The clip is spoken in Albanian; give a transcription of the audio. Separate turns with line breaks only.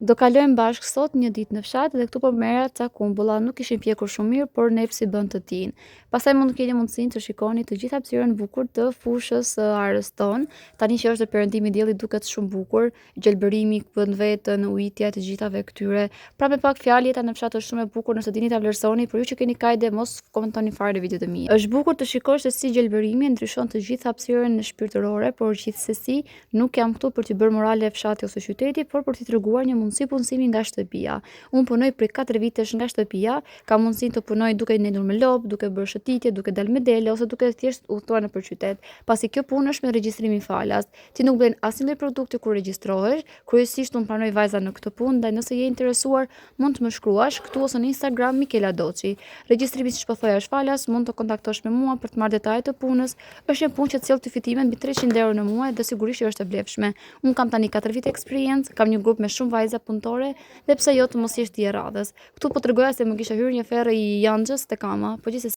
Do kalojmë bashkë sot një ditë në fshat dhe këtu po merra ca kumbulla, nuk ishin pjekur shumë mirë, por nepsi bën të tin. Pastaj mund të keni mundësinë të shikoni të gjitha hapësirën e bukur të fushës së arës ton. Tani që është perëndimi i diellit duket shumë bukur, gjelbërimi bën vetën, ujitja e të gjithave këtyre. Pra me pak fjalë jeta në fshat është shumë e bukur nëse dini ta vlerësoni, por ju që keni kajde mos komentoni fare në videot e mia. Është bukur të shikosh se si gjelbërimi ndryshon të gjithë hapësirën shpirtërore, por gjithsesi nuk jam këtu për t'i bërë morale fshati ose qyteti, por për t'i treguar një mundësi punësimi nga shtëpia. Unë punoj për 4 vitesh nga shtëpia, kam mundësinë të punoj duke nendur me lop, duke bërë shëtitje, duke dalë me dele ose duke thjesht udhëtuar nëpër qytet. Pasi kjo punë është me regjistrim i falas. Ti nuk blen asnjë lloj produkti kur regjistrohesh. Kryesisht unë pranoj vajza në këtë punë, ndaj nëse je interesuar mund të më shkruash këtu ose në Instagram Mikela Doçi. Regjistrimi siç po thoja është falas, mund të kontaktosh me mua për të marrë detajet të punës. Është një punë që sjell ty fitime mbi 300 euro në muaj dhe sigurisht që është e vlefshme. Unë kam tani 4 vite eksperiencë, kam një grup me shumë vajza punëtore dhe pse jo të mos jesh ti e radhës. Këtu po tregoja se më kisha hyrë një ferë i Janxhës tek ama, po gjithsesi